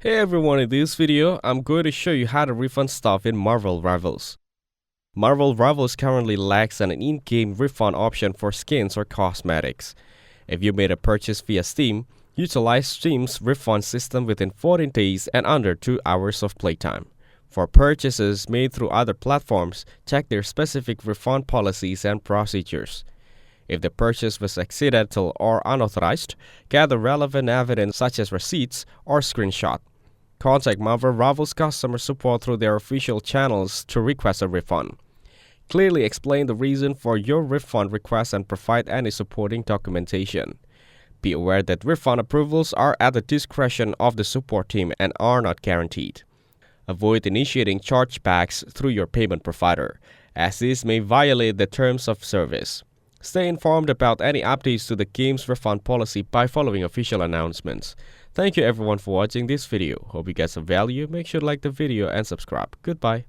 Hey everyone, in this video, I'm going to show you how to refund stuff in Marvel Rivals. Marvel Rivals currently lacks an in-game refund option for skins or cosmetics. If you made a purchase via Steam, utilize Steam's refund system within 14 days and under 2 hours of playtime. For purchases made through other platforms, check their specific refund policies and procedures. If the purchase was accidental or unauthorized, gather relevant evidence such as receipts or screenshot. Contact Marvel Rivals customer support through their official channels to request a refund. Clearly explain the reason for your refund request and provide any supporting documentation. Be aware that refund approvals are at the discretion of the support team and are not guaranteed. Avoid initiating chargebacks through your payment provider, as this may violate the terms of service. Stay informed about any updates to the game's refund policy by following official announcements. Thank you everyone for watching this video. Hope you get some value. Make sure to like the video and subscribe. Goodbye.